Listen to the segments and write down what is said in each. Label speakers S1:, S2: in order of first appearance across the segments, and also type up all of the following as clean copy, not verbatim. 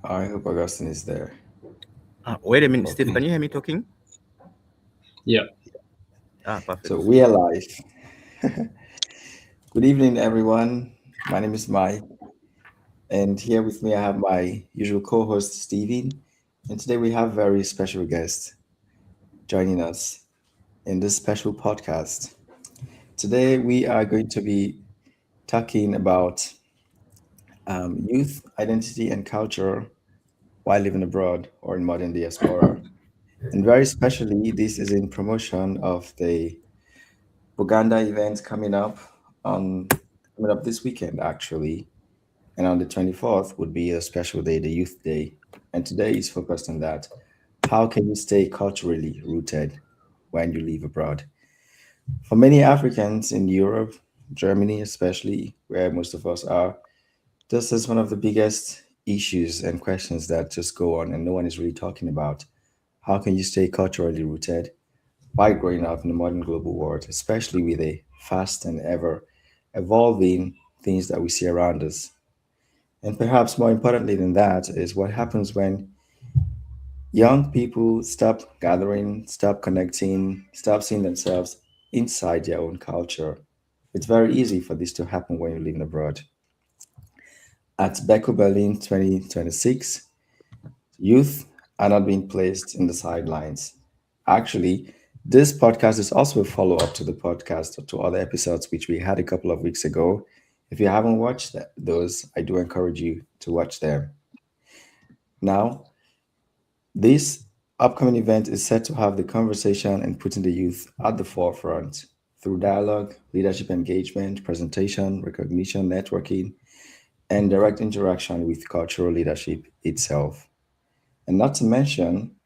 S1: I hope Augustine is there.
S2: Wait a minute, Steve.
S1: Okay.
S2: Can you hear me talking?
S3: Yeah.
S2: Perfect.
S1: So we are live. Good evening, everyone. My name is Mai, and here with me I have my usual co-host Steven. And today we have very special guest joining us in this special podcast. Today we are going to be talking about youth identity and culture while living abroad or in modern diaspora. And very specially, this is in promotion of the Uganda event on coming up this weekend actually. And on the 24th would be a special day, the Youth Day. And today is focused on that. How can you stay culturally rooted when you live abroad? For many Africans in Europe, Germany especially, where most of us are, this is one of the biggest issues and questions that just go on and no one is really talking about. How can you stay culturally rooted by growing up in the modern global world, especially with a fast and ever evolving things that we see around us? And perhaps more importantly than that is what happens when young people stop gathering, stop connecting, stop seeing themselves inside their own culture. It's very easy for this to happen when you're living abroad. At BBECO Berlin 2026, youth are not being placed in the sidelines. Actually, this podcast is also a follow up to the podcast or to other episodes which we had a couple of weeks ago. If you haven't watched those, I do encourage you to watch them. Now, this upcoming event is set to have the conversation and putting the youth at the forefront through dialogue, leadership engagement, presentation, recognition, networking, and direct interaction with cultural leadership itself. And not to mention,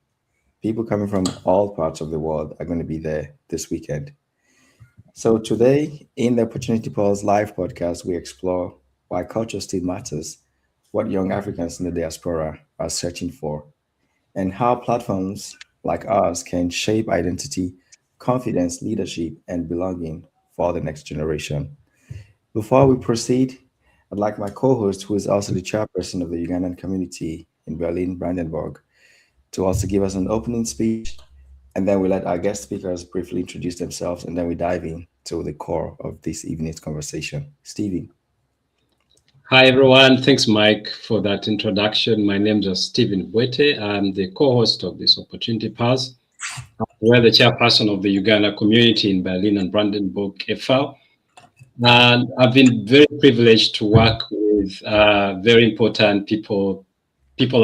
S1: people coming from all parts of the world are going to be there this weekend. So today, in the Opportunity Pulse live podcast, we explore why culture still matters, what young Africans in the diaspora are searching for, and how platforms like ours can shape identity, confidence, leadership, and belonging for the next generation. Before we proceed, I'd like my co host, who is also the chairperson of the Ugandan community in Berlin, Brandenburg, to also give us an opening speech. And then we let our guest speakers briefly introduce themselves, and then we dive in to the core of this evening's conversation. Stevie.
S3: Hi, everyone. Thanks, Mike, for that introduction. My name is Stephen Bwete. I'm the co-host of this Opportunity Pulse. We're the chairperson of the Uganda community in Berlin and Brandenburg, FL. And I've been very privileged to work with very important people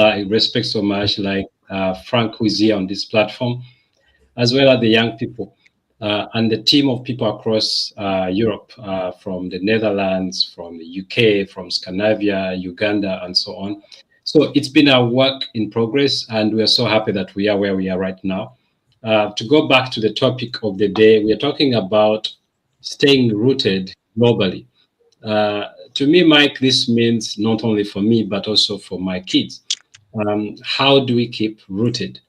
S3: I respect so much, like Frank, who is here on this platform, as well as the young people and the team of people across Europe, from the Netherlands, from the UK, from Scandinavia, Uganda, and so on. So it's been a work in progress, and we are so happy that we are where we are right now. To go back to the topic of the day, we are talking about staying rooted globally. To me, Mike, this means not only for me, but also for my kids. How do we keep rooted?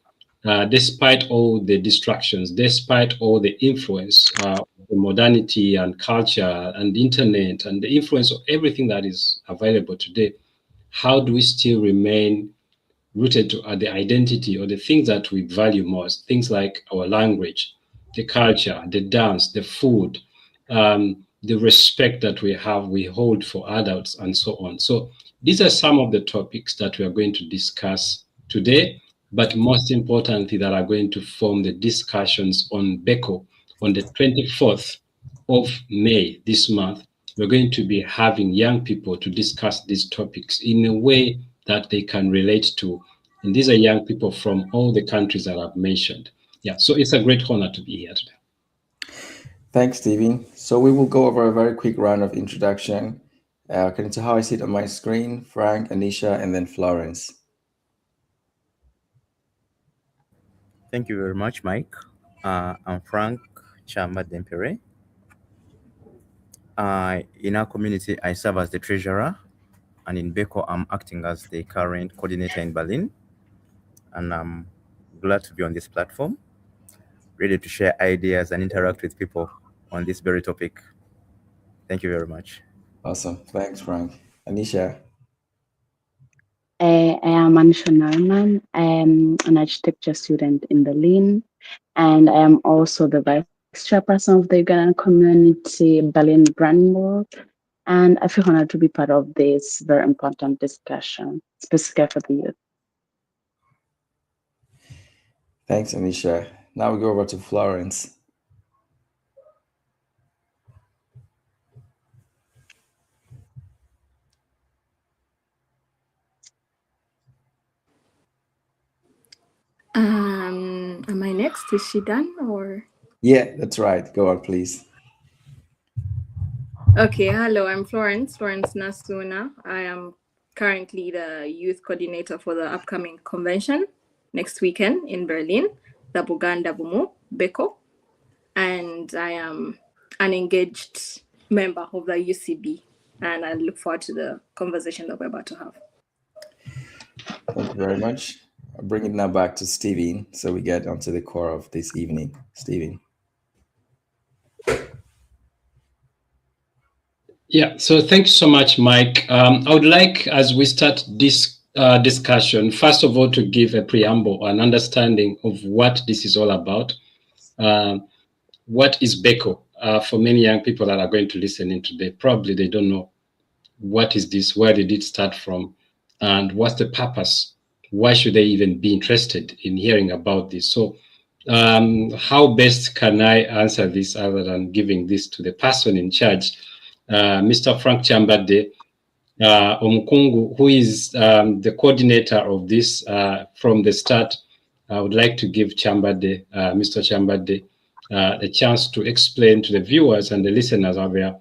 S3: Despite all the distractions, despite all the influence of the modernity and culture and internet and the influence of everything that is available today, how do we still remain rooted to the identity or the things that we value most? Things like our language, the culture, the dance, the food, the respect that we hold for adults, and so on. So these are some of the topics that we are going to discuss today, but most importantly, that are going to form the discussions on BECO on the 24th of May this month. We're going to be having young people to discuss these topics in a way that they can relate to. And these are young people from all the countries that I've mentioned. Yeah, so it's a great honor to be here today.
S1: Thanks, Stevie. So we will go over a very quick round of introduction. According to how I see it on my screen, Frank, Anisha, and then Florence.
S2: Thank you very much, Mike. I'm Frank Chamba Dempere. In our community, I serve as the treasurer, and in BECO, I'm acting as the current coordinator in Berlin. And I'm glad to be on this platform, ready to share ideas and interact with people on this very topic. Thank you very much.
S1: Awesome. Thanks, Frank. Anisha.
S4: I am Anisha Neumann. I am an architecture student in Berlin, and I am also the vice chairperson of the Ugandan community Berlin Brandenburg. And I feel honored to be part of this very important discussion, specifically for the youth.
S1: Thanks, Anisha. Now we go over to Florence.
S5: Am I next? Is she done or?
S1: Yeah, that's right. Go on, please.
S5: Okay, hello, I'm Florence Nassuna. I am currently the youth coordinator for the upcoming convention next weekend in Berlin, the BBECO, and I am an engaged member of the UCB, and I look forward to the conversation that we're about to have.
S1: Thank you very much. I'll bring it now back to Steven so we get onto the core of this evening. Steven.
S3: Yeah, so thanks so much, Mike. I would like, as we start this discussion, first of all, to give a preamble, an understanding of what this is all about. What is BECO? For many young people that are going to listen in today, probably they don't know what is this, where did it start from, and what's the purpose? Why should they even be interested in hearing about this? So how best can I answer this other than giving this to the person in charge, Mr. Frank Chambade Omukungu, who is the coordinator of this from the start. I would like to give Chambade, Mr. Chambade, a chance to explain to the viewers and the listeners out there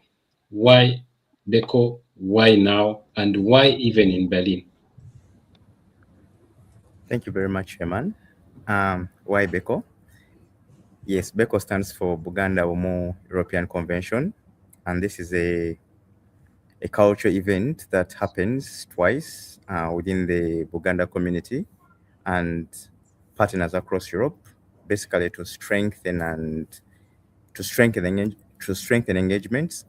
S3: why BECO, why now, and why even in Berlin.
S2: Thank you very much, Chairman. Why BECO? Yes, BECO stands for Buganda Omo European Convention, and this is a cultural event that happens twice within the Buganda community and partners across Europe, basically to strengthen engagements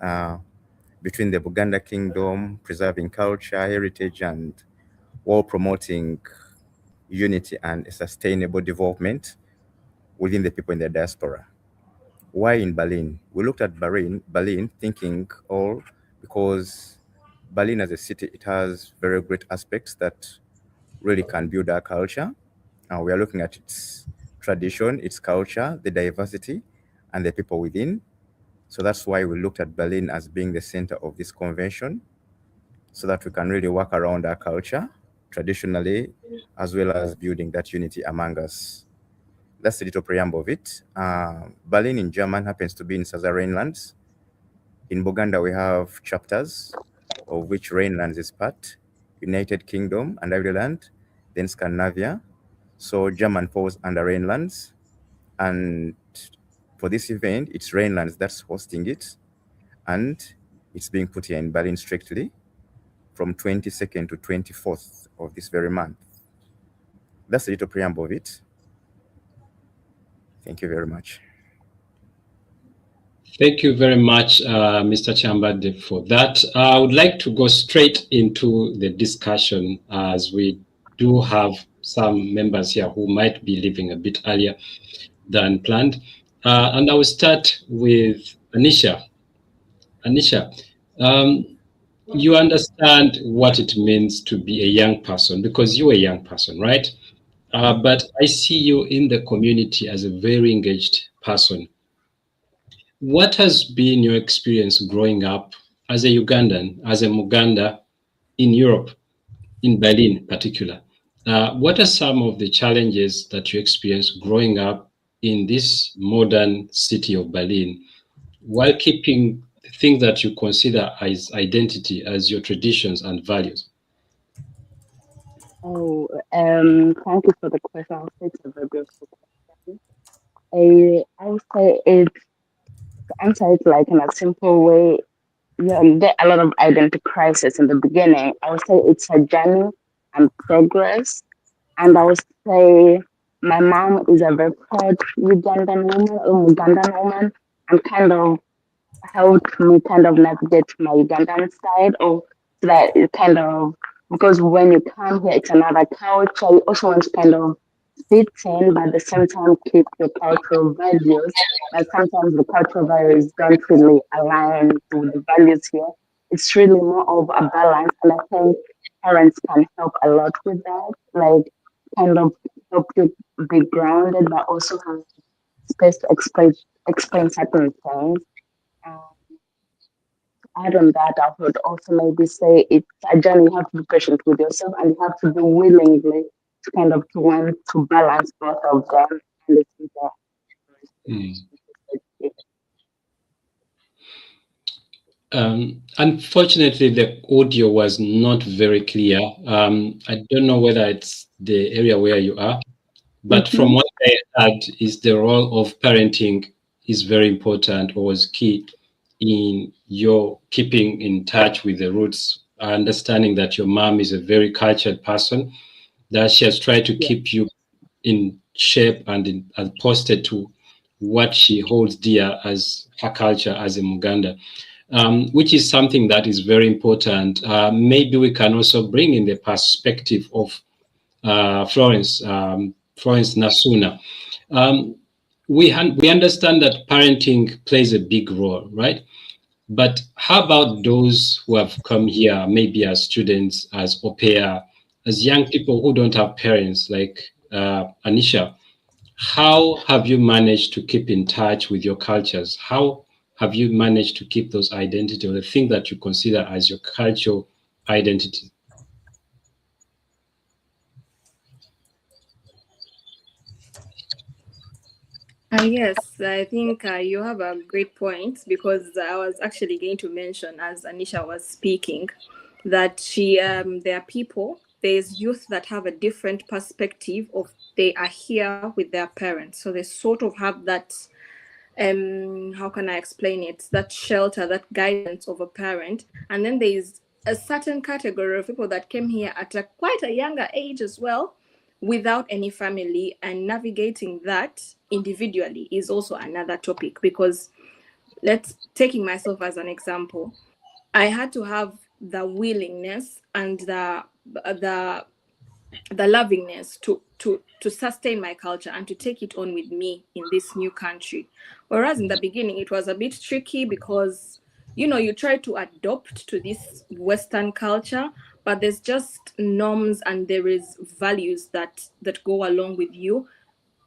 S2: between the Buganda Kingdom, preserving culture, heritage, and while promoting unity and sustainable development within the people in the diaspora. Why in Berlin? We looked at Berlin thinking all because Berlin as a city, it has very great aspects that really can build our culture. We are looking at its tradition, its culture, the diversity, and the people within. So that's why we looked at Berlin as being the center of this convention, so that we can really work around our culture traditionally, as well as building that unity among us. That's a little preamble of it. Berlin in German happens to be in Southern Rhinelands. In Buganda, we have chapters, of which Rhinelands is part, United Kingdom and Ireland, then Scandinavia. So German falls under Rhinelands. And for this event, it's Rhinelands that's hosting it. And it's being put here in Berlin strictly from 22nd to 24th of this very month. That's a little preamble of it. Thank you very much.
S3: Thank you very much, Mr. Chambade, for that. I would like to go straight into the discussion, as we do have some members here who might be leaving a bit earlier than planned. And I will start with Anisha. Anisha, you understand what it means to be a young person, because you're a young person, right? But I see you in the community as a very engaged person. What has been your experience growing up as a Ugandan, as a Muganda in Europe, in Berlin in particular? What are some of the challenges that you experienced growing up in this modern city of Berlin, while keeping things that you consider as identity, as your traditions and values?
S4: Oh, thank you for the question. I would say it's a very beautiful question. I would say to answer it like in a simple way, you get a lot of identity crisis in the beginning. I would say it's a journey and progress. And I would say my mom is a very proud Ugandan woman, and kind of helped me kind of navigate my Ugandan side, or so that it kind of because when you come here, it's another culture. You also want to kind of fit in, but at the same time keep your cultural values. But sometimes the cultural values don't really align with the values here. It's really more of a balance, and I think parents can help a lot with that. Like, kind of help you be grounded, but also have space to explain certain things. Um, Add on that, I would also maybe say it's a journey. You have to be patient with yourself, and you have to be willingly to kind of to want to balance both of them. And it's
S3: Unfortunately, the audio was not very clear. I don't know whether it's the area where you are, but from what I heard is the role of parenting is very important or was key in your keeping in touch with the roots, understanding that your mom is a very cultured person, that she has tried to keep you in shape and posted to what she holds dear as her culture as a Muganda. Which is something that is very important. Maybe we can also bring in the perspective of Florence Nassuna. We understand that parenting plays a big role, right? But how about those who have come here, maybe as students, as au pair, as young people who don't have parents, like Anisha? How have you managed to keep in touch with your cultures? How have you managed to keep those identity or the thing that you consider as your cultural identity?
S5: Yes, I think you have a great point, because I was actually going to mention, as Anisha was speaking, that there are people, there's youth that have a different perspective of they are here with their parents. So they sort of have that, how can I explain it? That shelter, that guidance of a parent. And then there's a certain category of people that came here at quite a younger age as well, without any family, and navigating that individually is also another topic. Because taking myself as an example, I had to have the willingness and the lovingness to sustain my culture and to take it on with me in this new country. Whereas in the beginning it was a bit tricky, because you try to adopt to this Western culture, but there's just norms and there is values that go along with you,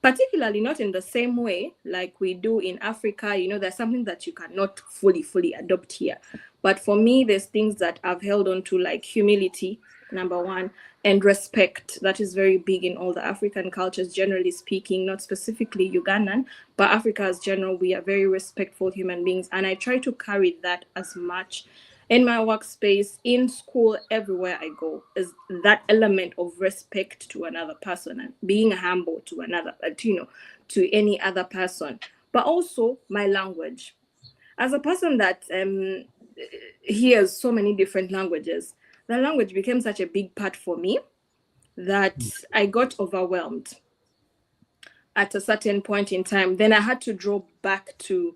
S5: particularly not in the same way like we do in Africa. There's something that you cannot fully adopt here. But for me, there's things that I've held on to, like humility, number one, and respect. That is very big in all the African cultures, generally speaking, not specifically Ugandan, but Africa as general. We are very respectful human beings. And I try to carry that as much in my workspace, in school, everywhere I go, is that element of respect to another person and being humble to another, to any other person. But also my language. As a person that hears so many different languages, the language became such a big part for me that I got overwhelmed at a certain point in time. Then I had to draw back to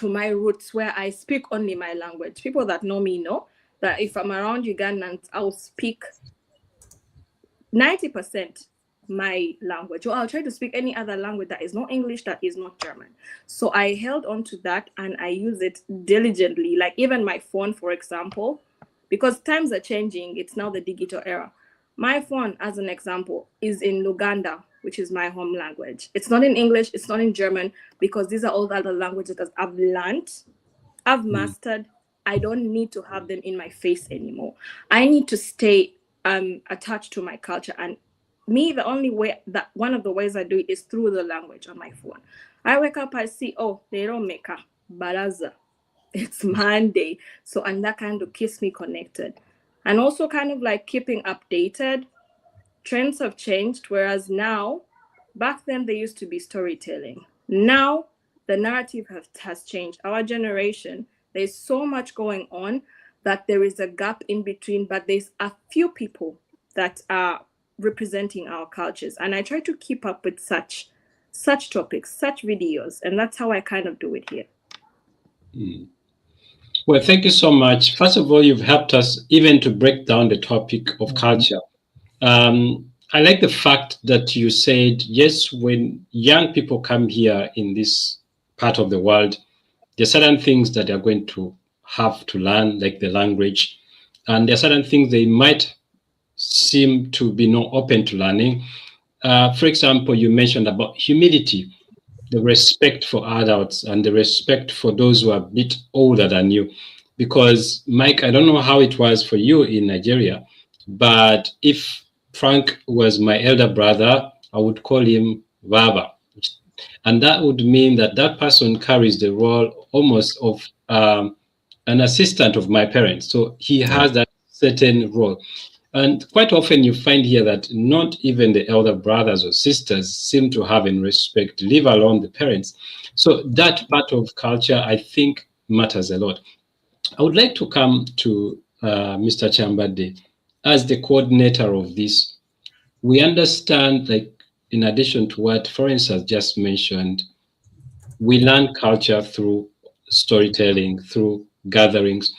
S5: my roots, where I speak only my language. People that know me know that if I'm around Ugandans, I'll speak 90% my language, or I'll try to speak any other language that is not English, that is not German. So I held on to that and I use it diligently. Like even my phone, for example, because times are changing, it's now the digital era. My phone, as an example, is in Luganda, which is my home language. It's not in English, it's not in German, because these are all the other languages that I've learned, I've mastered. I don't need to have them in my face anymore. I need to stay attached to my culture. And me, the only way, that one of the ways I do it is through the language on my phone. I wake up, I see, oh, they don't make a baraza. It's Monday. So, and that kind of keeps me connected. And also kind of like keeping updated. Trends have changed, whereas now, back then there used to be storytelling. Now the narrative has changed. Our generation, there's so much going on that there is a gap in between, but there's a few people that are representing our cultures. And I try to keep up with such topics, such videos, and that's how I kind of do it here.
S3: Well, thank you so much. First of all, you've helped us even to break down the topic of culture. I like the fact that you said, yes, when young people come here in this part of the world, there are certain things that they're going to have to learn, like the language. And there are certain things they might seem to be not open to learning. For example, you mentioned about humility, the respect for adults and the respect for those who are a bit older than you. Because, Mike, I don't know how it was for you in Nigeria, but if Frank was my elder brother, I would call him Baba. And that would mean that that person carries the role almost of an assistant of my parents. So he has that certain role. And quite often you find here that not even the elder brothers or sisters seem to have in respect, leave alone the parents. So that part of culture, I think, matters a lot. I would like to come to Mr. Chambade as the coordinator of this. We understand, like, in addition to what Florence has just mentioned, we learn culture through storytelling, through gatherings.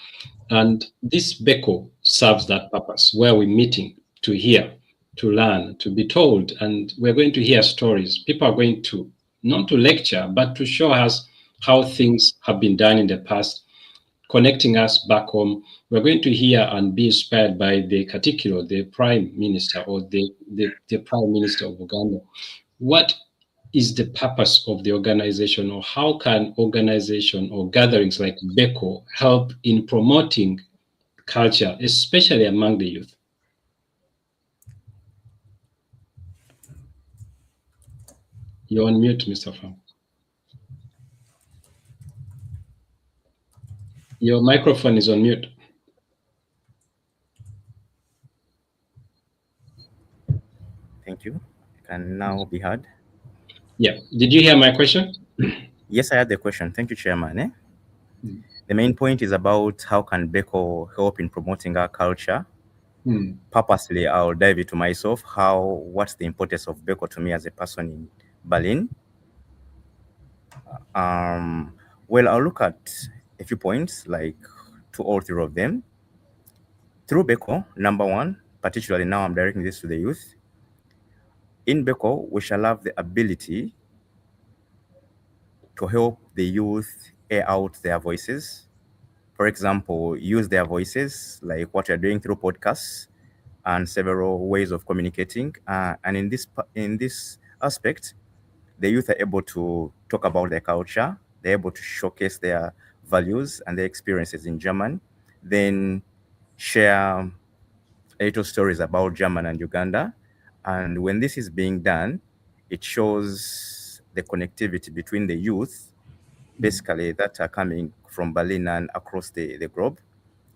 S3: And this BBECO serves that purpose, where we're meeting to hear, to learn, to be told. And we're going to hear stories. People are going to, not to lecture, but to show us how things have been done in the past, connecting us back home. We're going to hear and be inspired by the Katikiro, the Prime Minister, or the Prime Minister of Uganda. What is the purpose of the organization, or how can organization or gatherings like BBECO help in promoting culture, especially among the youth? You're on mute, Mr. Pham. Your microphone is on mute.
S2: Thank you. Can now be heard?
S3: Yeah. Did you hear my question?
S2: Yes, I had the question. Thank you, Chairman. The main point is about how can BBECO help in promoting our culture. Purposely, I'll dive into myself. What's the importance of BBECO to me as a person in Berlin? Well, I'll look at a few points, like 2 or 3 of them. Through BBECO, number one, particularly now I'm directing this to the youth. In BBECO, we shall have the ability to help the youth air out their voices. For example, use their voices, like what we're doing through podcasts and several ways of communicating. And in this aspect, the youth are able to talk about their culture. They're able to showcase their values and their experiences in German. Then share little stories about German and Uganda. And when this is being done, it shows the connectivity between the youth, basically, that are coming from Berlin and across the globe.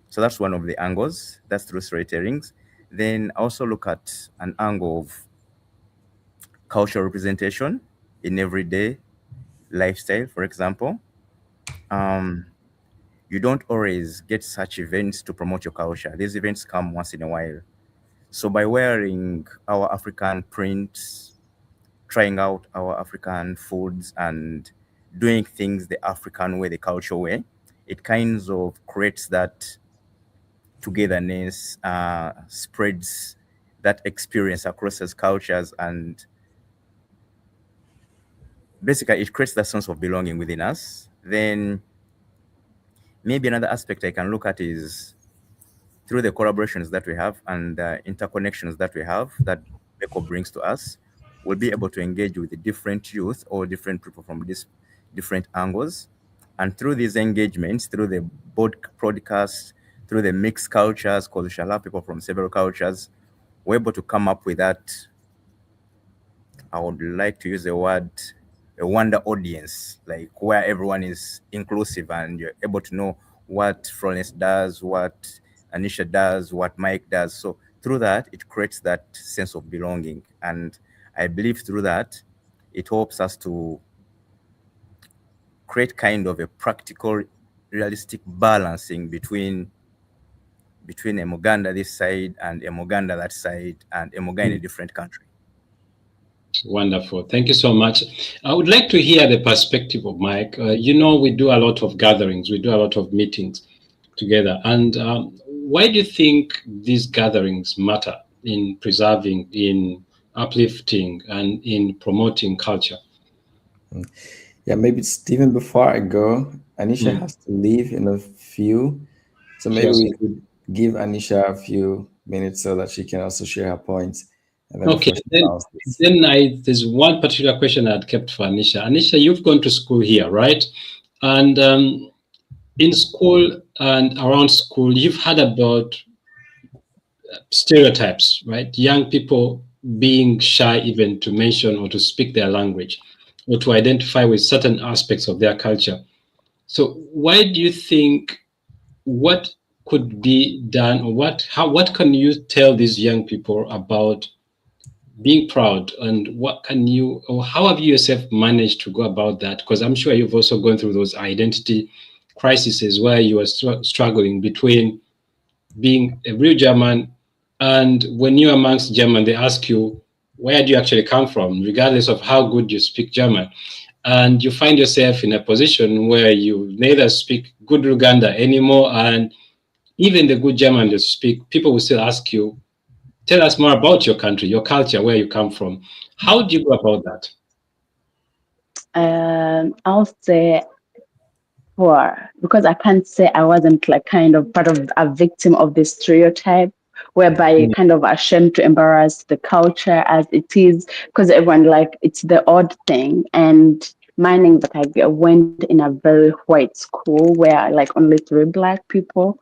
S2: So that's one of the angles. That's through storytellings. Then also look at an angle of cultural representation in everyday lifestyle. For example, you don't always get such events to promote your culture. These events come once in a while. So by wearing our African prints, trying out our African foods, and doing things the African way, the cultural way, it kind of creates that togetherness, spreads that experience across as cultures, and basically it creates that sense of belonging within us. Then maybe another aspect I can look at is through the collaborations that we have and the interconnections that we have that BBECO brings to us, we'll be able to engage with the different youth or different people from these different angles. And through these engagements, through the podcasts, through the mixed cultures, because we shall have people from several cultures, we're able to come up with that, I would like to use the word, a wonder audience, like where everyone is inclusive and you're able to know what Florence does, what Anisha does, what Mike does. So through that, it creates that sense of belonging. And I believe through that, it helps us to create kind of a practical, realistic balancing between a Muganda this side and a Muganda that side and a Muganda in a different country.
S3: Wonderful. Thank you so much. I would like to hear the perspective of Mike. We do a lot of gatherings. We do a lot of meetings. together. And why do you think these gatherings matter in preserving, in uplifting, and in promoting culture?
S1: Yeah, maybe Stephen, before I go, Anisha has to leave in a few. So maybe we could give Anisha a few minutes so that she can also share her points. And then
S3: Okay, then there's one particular question I'd kept for Anisha. Anisha, you've gone to school here, right? And in school and around school, you've heard about stereotypes, right? Young people being shy even to mention or to speak their language or to identify with certain aspects of their culture. So why do you think, what could be done, or what can you tell these young people about being proud, and what can you, or how have you yourself managed to go about that? Because I'm sure you've also gone through those identity crises where you are struggling between being a real German, and when you're amongst German, they ask you, where do you actually come from, regardless of how good you speak German. And you find yourself in a position where you neither speak good Uganda anymore, and even the good German you speak, people will still ask you, tell us more about your country, your culture, where you come from. How do you go about that?
S4: I'll say because I can't say I wasn't like kind of part of a victim of this stereotype whereby you're kind of ashamed to embarrass the culture as it is, because everyone like it's the odd thing. And mining that I went in a very white school where like only 3 Black people.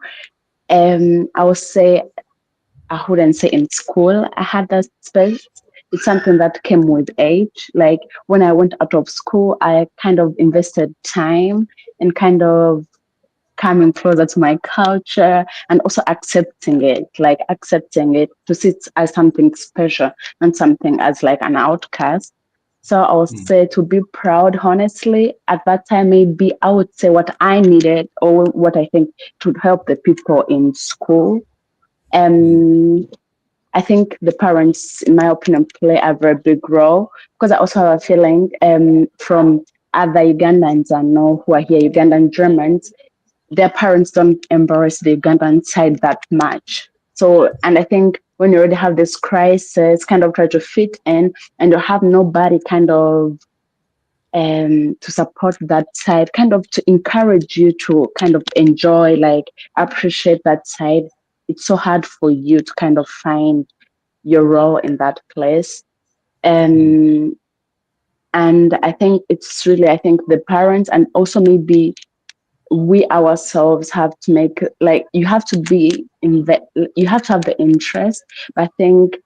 S4: I would say I wouldn't say in school I had that space. It's something that came with age. Like when I went out of school, I kind of invested time and kind of coming closer to my culture and also accepting it to see it as something special and something as like an outcast. So I would say to be proud, honestly, at that time, maybe I would say what I needed or what I think to help the people in school. I think the parents, in my opinion, play a very big role, because I also have a feeling from other Ugandans I know who are here, Ugandan Germans, their parents don't embrace the Ugandan side that much. So, and I think when you already have this crisis, kind of try to fit in, and you have nobody kind of to support that side, kind of to encourage you to kind of enjoy, like appreciate that side, it's so hard for you to kind of find your role in that place. And I think it's really, I think the parents and also maybe we ourselves have to make, like, you have to be you have to have the interest. But I think,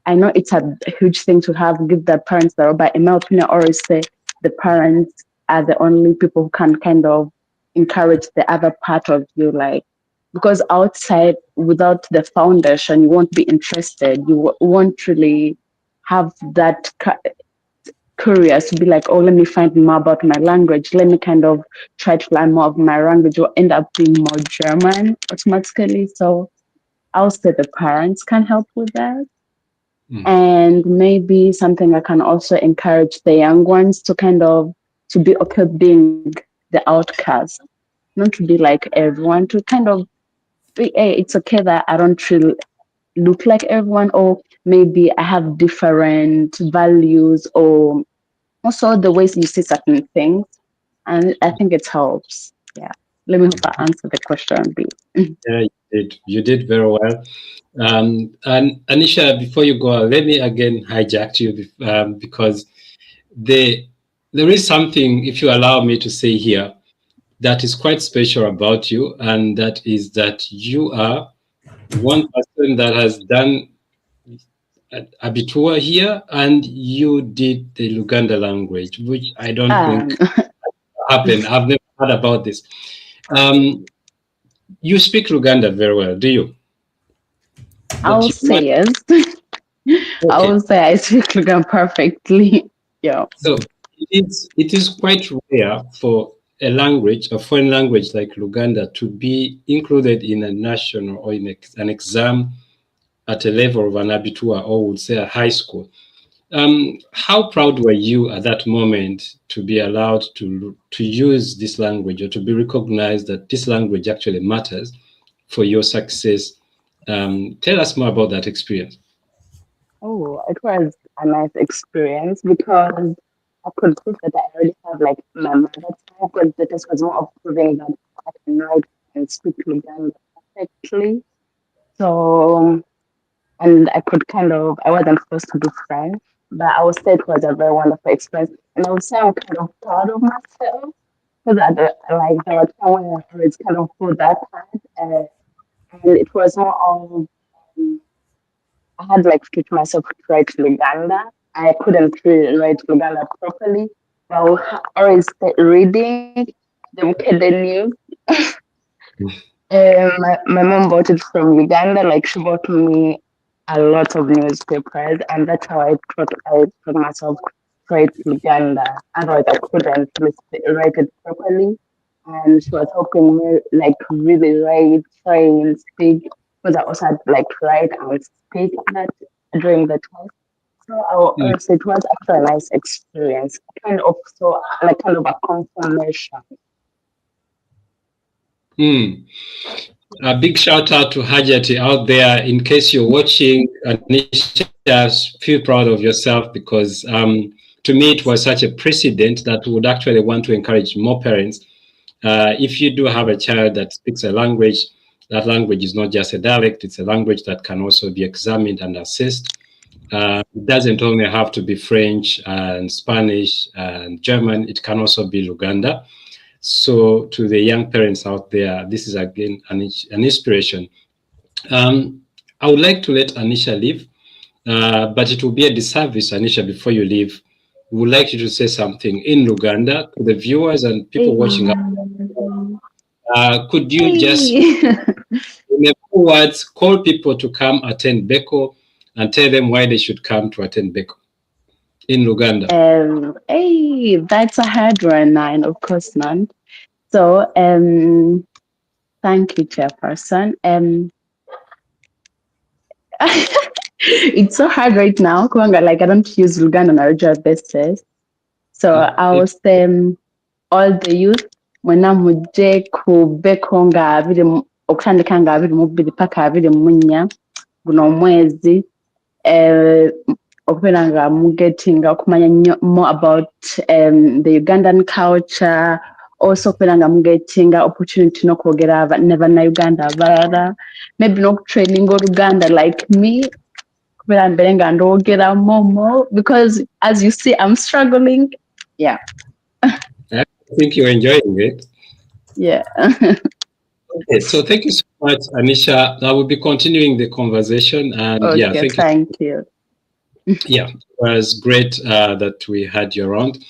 S4: I know it's a huge thing to give the parents the role, but in my opinion, I always say the parents are the only people who can kind of encourage the other part of you, like, because outside, without the foundation, you won't be interested. You won't really have that curious to be like, oh, let me find more about my language. Let me kind of try to learn more of my language, or end up being more German automatically. So I'll say the parents can help with that. And maybe something I can also encourage the young ones to kind of to be okay being the outcast, not to be like everyone, to kind of be, hey, it's okay that I don't really look like everyone, or maybe I have different values, or also the ways you see certain things. And I think it helps. Yeah. Let me hope I answer the question a bit.
S3: Yeah, you did very well. And Anisha, before you go, let me again hijack you because there is something, if you allow me to say here, that is quite special about you, and that is that you are one person that has done Abitua here, and you did the Luganda language, which I don't think happened. I've never heard about this. You speak Luganda very well, do you?
S4: I'll say yes. Okay. I will say I speak Luganda perfectly. Yeah.
S3: So it is quite rare for a language, a foreign language like Luganda, to be included in a national or in an exam at a level of an abitua, or would say a high school. How proud were you at that moment to be allowed to use this language, or to be recognized that this language actually matters for your success? Tell us more about that experience.
S4: Oh, it was a nice experience because I could prove that I already have like my mother tongue, because the test was more of proving that I can write and speak Luganda perfectly. So, and I could I wasn't forced to do French, but I would say it was a very wonderful experience. And I would say I'm kind of proud of myself because like there were times when I was kind of pulled that part, and it was more of I had like to teach myself to write Luganda. I couldn't really write Luganda properly. But I would always start reading the news. My mom bought it from Uganda. Like she bought me a lot of newspapers, and that's how I taught myself to write Uganda. Otherwise, I couldn't write it properly. And she was helping me like really write, try and speak, because I also had like write and speak that during the test. So I will say it was actually a nice experience, kind of kind of a confirmation.
S3: A big shout out to Hajati out there. In case you're watching, Anisha, feel proud of yourself, because to me it was such a precedent that we would actually want to encourage more parents. If you do have a child that speaks a language, that language is not just a dialect, it's a language that can also be examined and assessed. It doesn't only have to be French and Spanish and German, it can also be Luganda. So to the young parents out there, this is again an inspiration. I would like to let Anisha leave, but it will be a disservice, Anisha, before you leave. We would like you to say something in Luganda to the viewers and people watching. Could you just, in a few words, call people to come attend BBECO and tell them why they should come to attend BBECO in Luganda?
S4: Hey, that's a hard one, and of course not. So, thank you, Chairperson. It's so hard right now. Like I don't use Luganda on a regular basis. So I will say all the youth mwena mujje ku BBECO nga okutandika nga 22 paka 24 guno omwezi okubeera nga mugetinga okumanya nnyo more about the Ugandan culture, also okubeera nga mugetinga opportunity n'okwogera ne bannayuganda abalala, maybe n'okutraininga Oluganda like me kubeera mbere nga ndwogera momo, because as you see I'm struggling. Yeah.
S3: I think you're enjoying it.
S4: Yeah.
S3: Okay, so thank you so much, Anisha. I will be continuing the conversation, and
S4: Okay,
S3: yeah,
S4: thank you.
S3: Yeah, it was great that we had you around.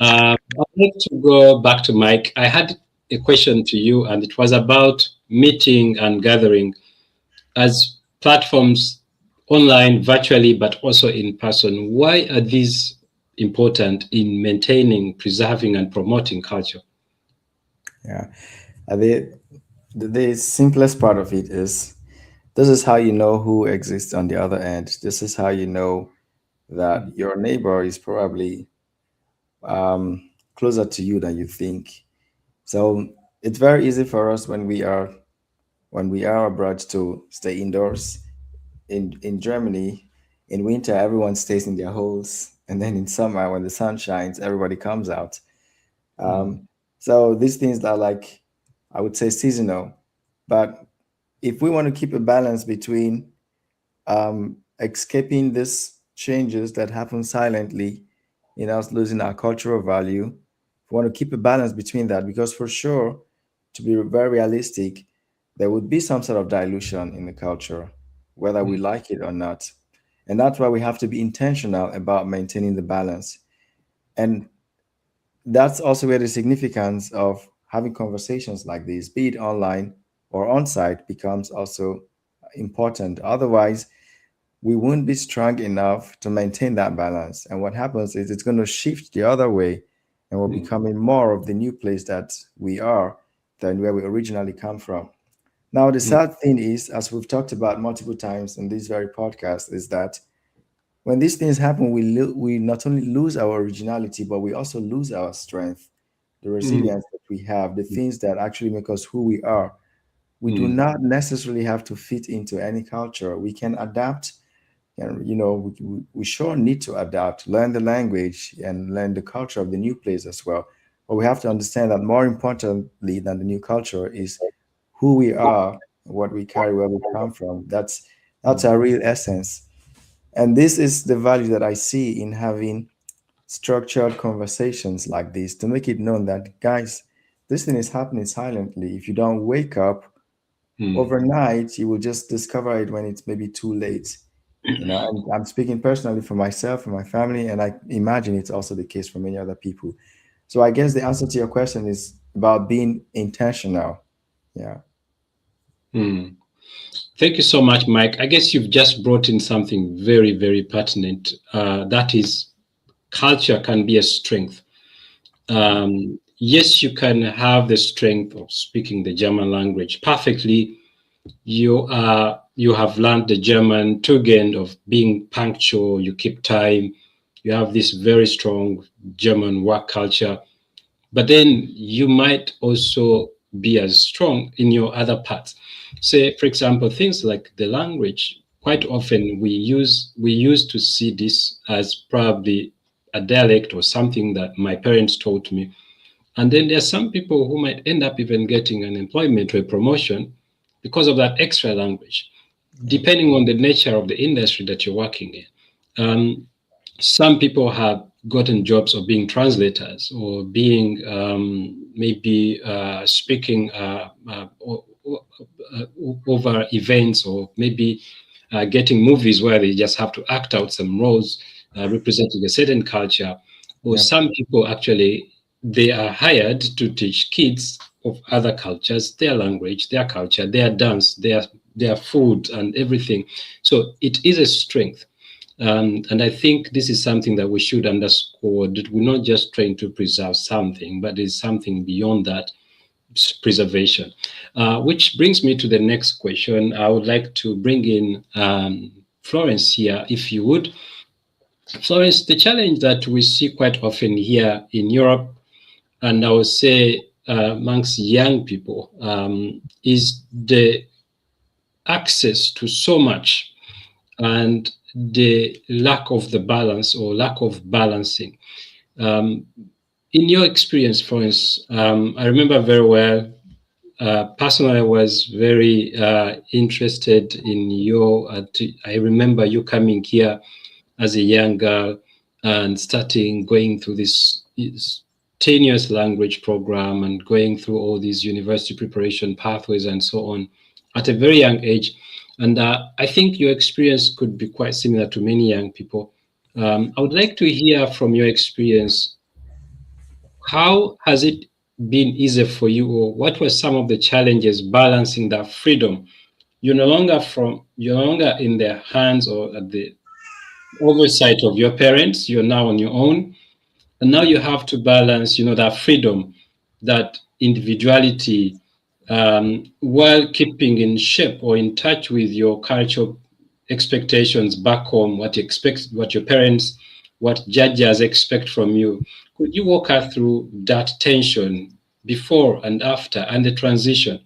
S3: I'd like to go back to Mike. I had a question to you, and it was about meeting and gathering as platforms online, virtually, but also in person. Why are these important in maintaining, preserving, and promoting culture?
S1: Yeah, the simplest part of it is, this is how you know who exists on the other end. This is how you know that your neighbor is probably closer to you than you think. So it's very easy for us when we are abroad to stay indoors. In Germany, in winter, everyone stays in their holes, and then in summer, when the sun shines, everybody comes out. So these things are like, I would say, seasonal. But if we want to keep a balance between escaping these changes that happen silently in us losing our cultural value, we want to keep a balance between that, because for sure, to be very realistic, there would be some sort of dilution in the culture, whether we like it or not. And that's why we have to be intentional about maintaining the balance. And that's also where the significance of having conversations like this, be it online or on site, becomes also important. Otherwise, we won't be strong enough to maintain that balance. And what happens is it's going to shift the other way, and we're becoming more of the new place that we are than where we originally come from. Now, the sad thing is, as we've talked about multiple times in this very podcast, is that when these things happen, we not only lose our originality, but we also lose our strength, the resilience that we have, the things that actually make us who we are. We do not necessarily have to fit into any culture. We can adapt, and we sure need to adapt, learn the language, and learn the culture of the new place as well. But we have to understand that more importantly than the new culture is who we are, what we carry, where we come from. That's our real essence. And this is the value that I see in having structured conversations like this, to make it known that, guys, this thing is happening silently. If you don't wake up overnight, you will just discover it when it's maybe too late. And I'm speaking personally for myself and my family, and I imagine it's also the case for many other people. So I guess the answer to your question is about being intentional. Yeah.
S3: Thank you so much, Mike. I guess you've just brought in something very, very pertinent. That is, culture can be a strength. Yes, you can have the strength of speaking the German language perfectly. You have learned the German Tugend of being punctual, you keep time, you have this very strong German work culture. But then you might also be as strong in your other parts. Say, for example, things like the language. Quite often we used to see this as probably a dialect or something that my parents taught me. And then there are some people who might end up even getting an employment or a promotion because of that extra language, depending on the nature of the industry that you're working in. Some people have gotten jobs of being translators or being maybe speaking over events, or maybe getting movies where they just have to act out some roles representing a certain culture. Or some people actually, they are hired to teach kids of other cultures, their language, their culture, their dance, their food and everything. So it is a strength. And I think this is something that we should underscore, that we're not just trying to preserve something, but there's something beyond that preservation. Which brings me to the next question. I would like to bring in Florence here, if you would. Florence, the challenge that we see quite often here in Europe, and I would say amongst young people, is the access to so much and the lack of the balance or lack of balancing. In your experience, Florence, I remember very well, personally I was very interested in I remember you coming here as a young girl and going through this tenuous language program and going through all these university preparation pathways and so on at a very young age. And I think your experience could be quite similar to many young people. I would like to hear from your experience, how has it been easier for you, or what were some of the challenges balancing that freedom? You're no longer in the hands or at the oversight of your parents. You're now on your own, and now you have to balance, that freedom, that individuality, while keeping in shape or in touch with your cultural expectations back home, what your parents, what judges expect from you. Could you walk us through that tension before and after, and the transition?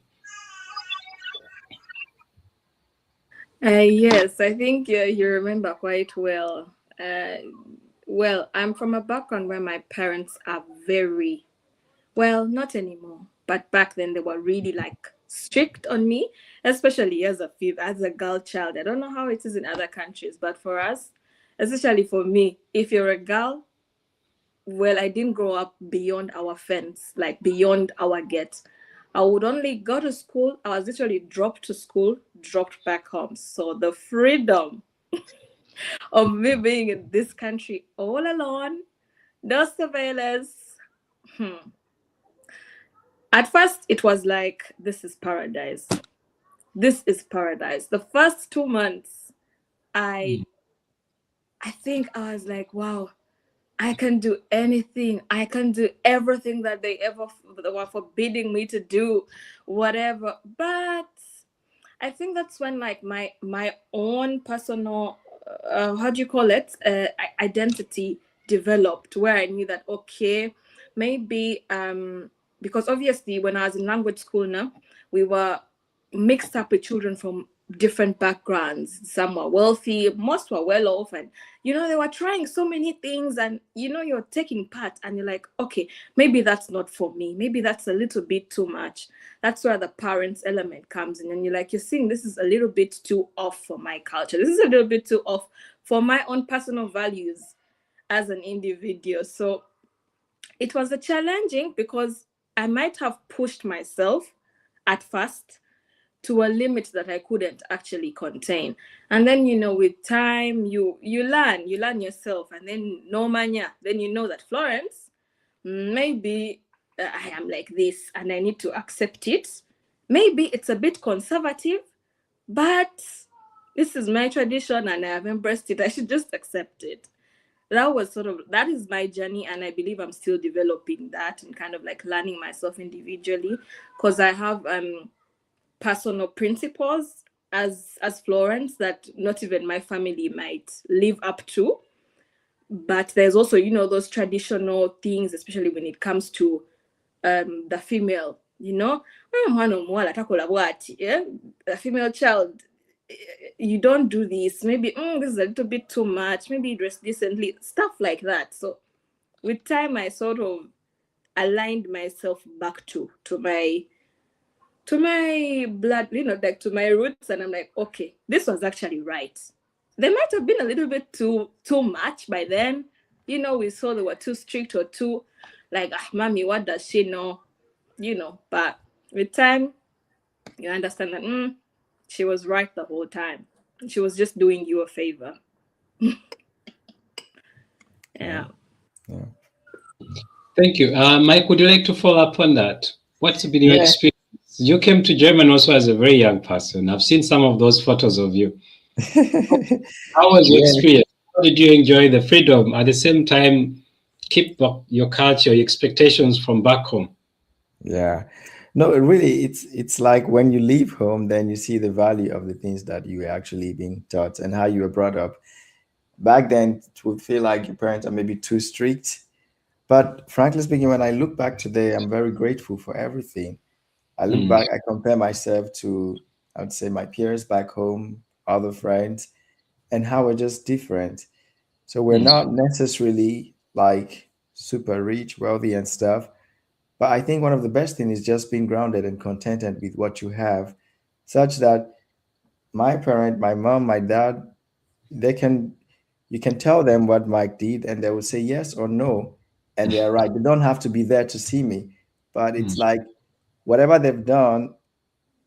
S5: Yes, I think you remember quite well. Well, I'm from a background where my parents are very, well, not anymore, but back then they were really like strict on me, especially as a girl child. I don't know how it is in other countries, but for us, especially for me, if you're a girl, well, I didn't grow up beyond our fence, like beyond our gate. I would only go to school. I was literally dropped to school, dropped back home. So the freedom of me being in this country all alone, no surveillance. At first, it was like, this is paradise. This is paradise. The first 2 months, I think I was like, wow, I can do anything. I can do everything that they were forbidding me to do, whatever. But I think that's when like my own personal how do you call it, identity developed, where I knew that, okay, maybe because obviously when I was in language school now, we were mixed up with children from different backgrounds. Some were wealthy, most were well off, and they were trying so many things, and you're taking part, and you're like, okay, maybe that's not for me, maybe that's a little bit too much. That's where the parents element comes in, and you're seeing this is a little bit too off for my culture, this is a little bit too off for my own personal values as an individual. So it was a challenging, because I might have pushed myself at first to a limit that I couldn't actually contain. And then, with time, you learn yourself, and then then you know that Florence, maybe I am like this and I need to accept it. Maybe it's a bit conservative, but this is my tradition and I have embraced it. I should just accept it. That is my journey, and I believe I'm still developing that and kind of like learning myself individually, because I have personal principles as Florence that not even my family might live up to. But there's also, those traditional things, especially when it comes to the female, the female child, you don't do this, maybe this is a little bit too much, maybe dress decently, stuff like that. So with time, I sort of aligned myself back to my blood, like to my roots, and I'm like, okay, this was actually right. There might have been a little bit too much by then. We saw they were too strict or too like, mommy, what does she know? But with time, you understand that she was right the whole time. She was just doing you a favor. Yeah.
S3: Thank you. Mike, would you like to follow up on that? What's been your experience? You came to Germany also as a very young person. I've seen some of those photos of you. How was your experience? How did you enjoy the freedom? At the same time, keep your culture, your expectations from back home?
S1: Yeah. No, really, it's like when you leave home, then you see the value of the things that you were actually being taught and how you were brought up. Back then, it would feel like your parents are maybe too strict. But frankly speaking, when I look back today, I'm very grateful for everything. I look back, I compare myself to, I would say, my peers back home, other friends, and how we're just different. So we're not necessarily like super rich, wealthy, and stuff. But I think one of the best things is just being grounded and contented with what you have, such that my parent, my mom, my dad, you can tell them what Mike did, and they will say yes or no, and they are right. They don't have to be there to see me, but it's like whatever they've done,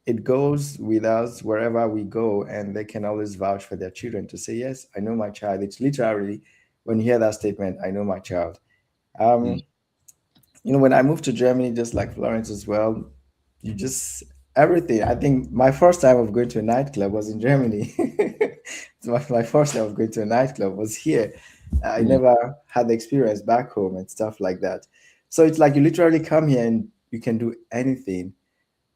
S1: it goes with us wherever we go, and they can always vouch for their children to say, yes, I know my child. It's literally, when you hear that statement, I know my child. When I moved to Germany, just like Florence as well, you just, everything. I think my first time of going to a nightclub was in Germany. my first time of going to a nightclub was here. I never had the experience back home and stuff like that. So it's like you literally come here and you can do anything.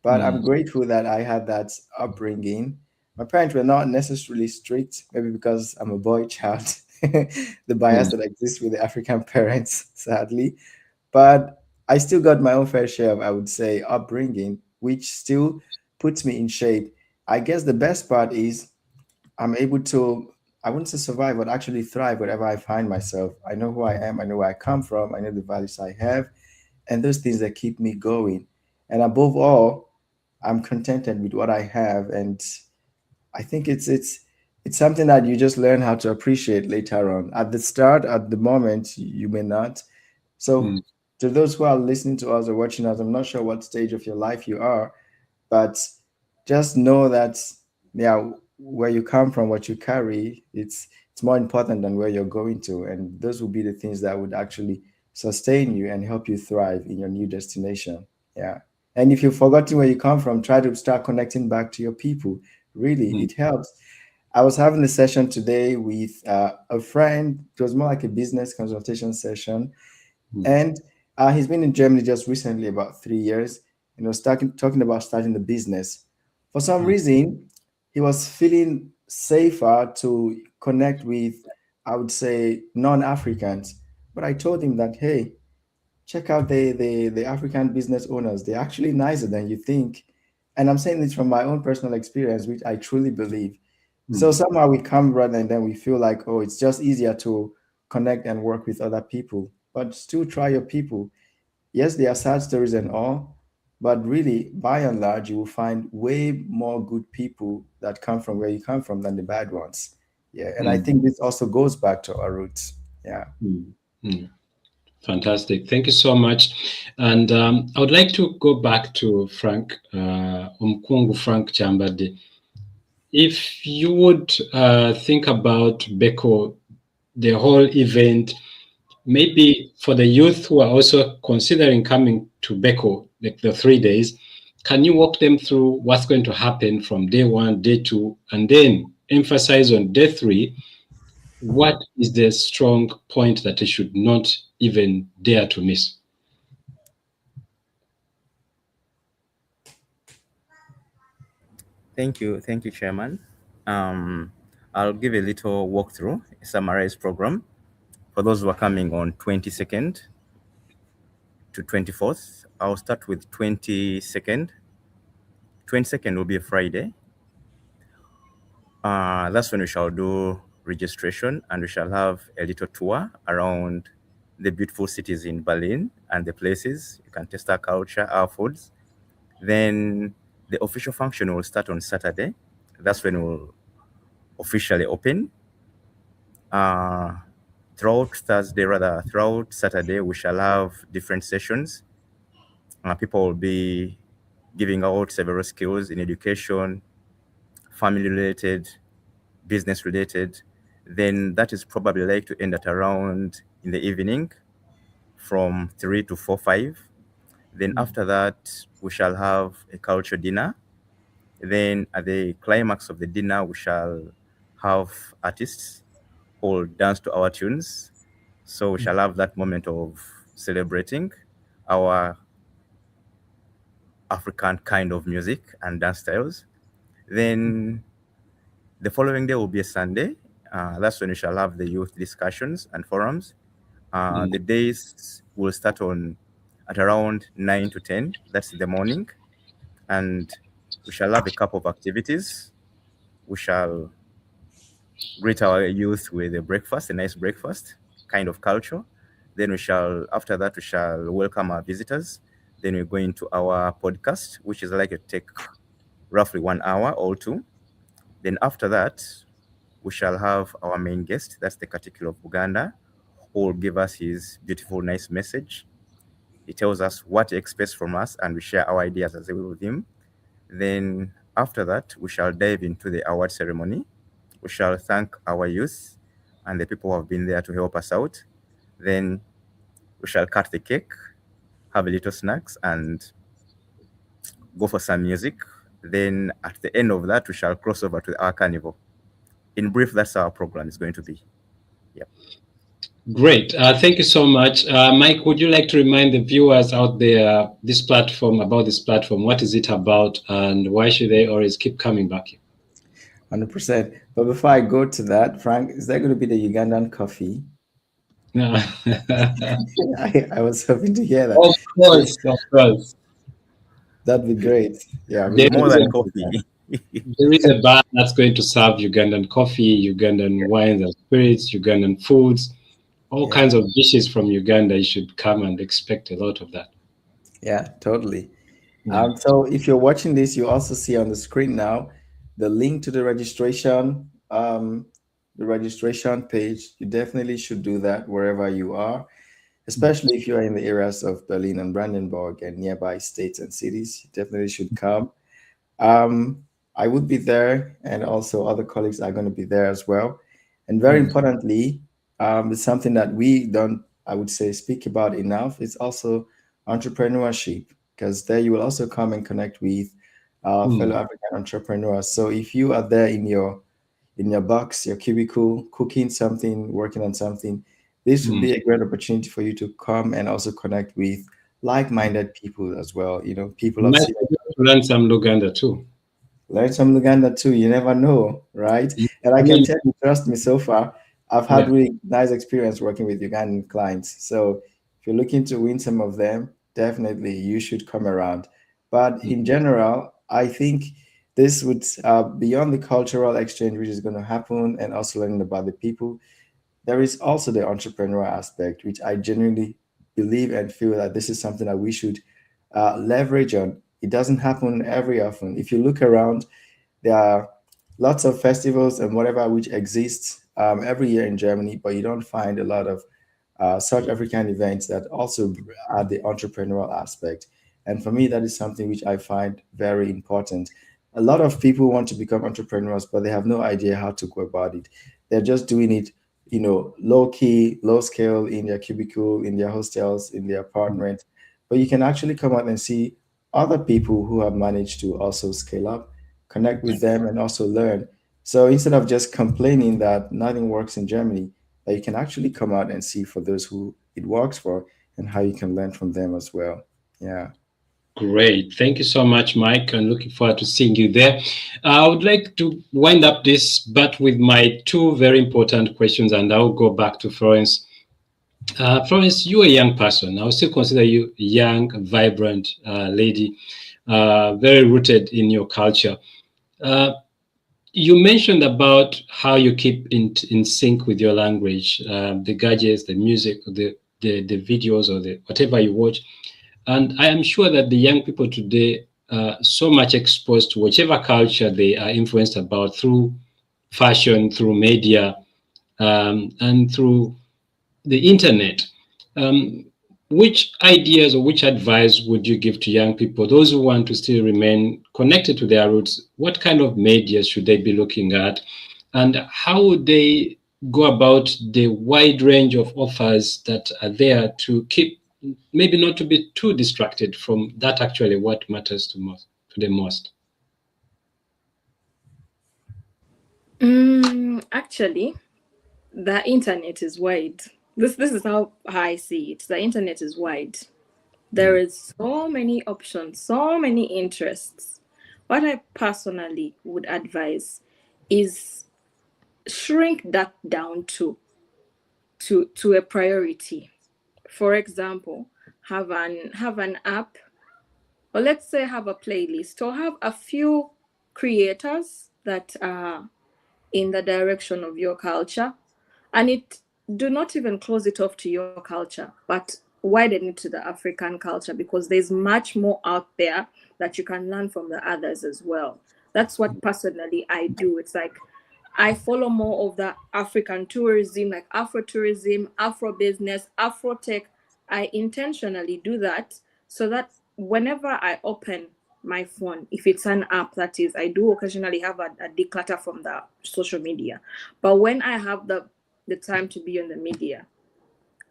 S1: But I'm grateful that I had that upbringing. My parents were not necessarily strict, maybe because I'm a boy child, the bias that exists with the African parents, sadly. But I still got my own fair share of, I would say, upbringing, which still puts me in shape. I guess the best part is I'm able to, I wouldn't say survive, but actually thrive wherever I find myself. I know who I am, I know where I come from, I know the values I have, and those things that keep me going. And above all, I'm contented with what I have. And I think it's something that you just learn how to appreciate later on. At the start, at the moment, you may not. So to those who are listening to us or watching us, I'm not sure what stage of your life you are, but just know that, where you come from, what you carry, it's more important than where you're going to. And those will be the things that would actually sustain you and help you thrive in your new destination. Yeah. And if you've forgotten where you come from, try to start connecting back to your people. Really, it helps. I was having a session today with a friend. It was more like a business consultation session. And he's been in Germany just recently, about 3 years, talking about starting the business. For some reason, he was feeling safer to connect with, I would say, non-Africans. But I told him that, hey, check out the African business owners. They're actually nicer than you think. And I'm saying this from my own personal experience, which I truly believe. So somehow we come rather and then we feel like, oh, it's just easier to connect and work with other people. But still try your people. Yes, there are sad stories and all, but really, by and large, you will find way more good people that come from where you come from than the bad ones. Yeah, and I think this also goes back to our roots. Yeah.
S3: Fantastic. Thank you so much. And I would like to go back to Frank, Umkungu Frank Chambade. If you would think about BBECO, the whole event, maybe for the youth who are also considering coming to BBECO, like the 3 days, can you walk them through what's going to happen from day 1, day 2, and then emphasize on day 3, what is the strong point that they should not even dare to miss?
S2: Thank you, Chairman. I'll give a little walkthrough, a summarized program for those who are coming on 22nd to 24th. I'll start with 22nd. 22nd will be a Friday. That's when we shall do registration, and we shall have a little tour around the beautiful cities in Berlin and the places. You can taste our culture, our foods. Then the official function will start on Saturday. That's when we'll officially open. Throughout Saturday, we shall have different sessions. People will be giving out several skills in education, family-related, business-related. Then that is probably like to end at around in the evening from 3 to 4, 5. Then after that, we shall have a culture dinner. Then at the climax of the dinner, we shall have artists who will dance to our tunes. So we shall have that moment of celebrating our African kind of music and dance styles. Then the following day will be a Sunday. That's when we shall have the youth discussions and forums. The days will start at around 9 to 10. That's in the morning. And we shall have a couple of activities. We shall greet our youth with a nice breakfast, kind of culture. Then after that, we shall welcome our visitors. Then we go into our podcast, which is like to take roughly 1 hour or 2. Then after that, we shall have our main guest, that's the Katikiro of Uganda, who will give us his beautiful, nice message. He tells us what he expects from us, and we share our ideas as well with him. Then after that, we shall dive into the award ceremony. We shall thank our youth and the people who have been there to help us out. Then we shall cut the cake, have a little snacks, and go for some music. Then at the end of that, we shall cross over to our carnival. In brief, that's how our program is going to be. Yep.
S3: Great. Thank you so much. Mike, would you like to remind the viewers out there about this platform? What is it about, and why should they always keep coming back here?
S1: 100%. But before I go to that, Frank, is there going to be the Ugandan coffee?
S3: No.
S1: I was hoping to hear that.
S3: Of course.
S1: That'd be great. Yeah,
S2: more than coffee.
S3: There is a bar that's going to serve Ugandan coffee, Ugandan wines and spirits, Ugandan foods, all kinds of dishes from Uganda. You should come and expect a lot of that.
S1: Yeah, totally. So if you're watching this, you also see on the screen now the link to the registration page. You definitely should do that wherever you are, especially if you're in the areas of Berlin and Brandenburg and nearby states and cities. You definitely should come. I would be there, and also other colleagues are going to be there as well. And very importantly, it's something that we don't, I would say, speak about enough. It's also entrepreneurship, because there you will also come and connect with fellow African entrepreneurs. So if you are there in your box, your cubicle, cooking something, working on something, this would be a great opportunity for you to come and also connect with like-minded people as well. People of
S3: learn some Luganda too.
S1: learn some Luganda too. You never know, right? And I can tell you, trust me, so far, I've had really nice experience working with Ugandan clients. So if you're looking to win some of them, definitely you should come around. But in general, I think this would, beyond the cultural exchange which is going to happen and also learning about the people, there is also the entrepreneurial aspect, which I genuinely believe and feel that this is something that we should leverage on. It doesn't happen every often. If you look around, there are lots of festivals and whatever which exists every year in Germany, but you don't find a lot of South African events that also add the entrepreneurial aspect. And for me, that is something which I find very important. A lot of people want to become entrepreneurs, but they have no idea how to go about it. They're just doing it, low key, low scale in their cubicle, in their hostels, in their apartment. But you can actually come out and see other people who have managed to also scale up, connect with them, and also learn. So instead of just complaining that nothing works in Germany, that you can actually come out and see for those who it works for and how you can learn from them as well. Yeah.
S3: Great. Thank you so much, Mike. I'm looking forward to seeing you there. I would like to wind up this, but with my two very important questions, and I'll go back to Florence. Florence, you're a young person. I would still consider you a young, vibrant lady, very rooted in your culture. You mentioned about how you keep in sync with your language, the gadgets, the music, the videos, or the whatever you watch. And I am sure that the young people today are so much exposed to whichever culture they are influenced about through fashion, through media, and through the internet. Which ideas or which advice would you give to young people, those who want to still remain connected to their roots? What kind of media should they be looking at? And how would they go about the wide range of offers that are there to keep, maybe not to be too distracted from that actually what matters to them most?
S5: Actually, the internet is wide. This is how I see it. The internet is wide. There is so many options, so many interests. What I personally would advise is shrink that down to a priority. For example, have an app, or let's say have a playlist, or have a few creators that are in the direction of your culture, and do not even close it off to your culture, but widen it to the African culture, because there's much more out there that you can learn from the others as well. That's what personally I do. It's like I follow more of the African tourism, like Afro tourism, Afro business, Afro tech. I intentionally do that so that whenever I open my phone, if it's an app, that is, I do occasionally have a declutter from the social media. But when I have the time to be on the media,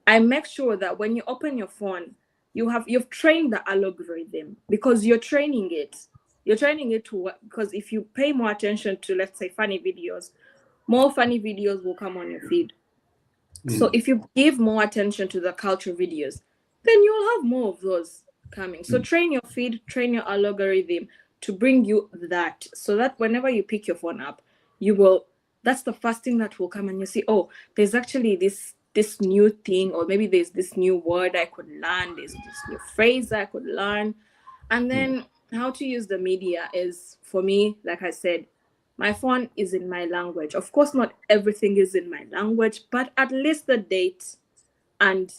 S5: I make sure that when you open your phone, you've trained the algorithm, because you're training it. You're training it to, because if you pay more attention to, let's say, funny videos, more funny videos will come on your feed. So if you give more attention to the cultural videos, then you'll have more of those coming. So train your feed, train your algorithm to bring you that, so that whenever you pick your phone up, that's the first thing that will come, and you see, oh, there's actually this new thing, or maybe there's this new word I could learn, there's this new phrase I could learn. And then how to use the media is, for me, like I said, my phone is in my language. Of course, not everything is in my language, but at least the date and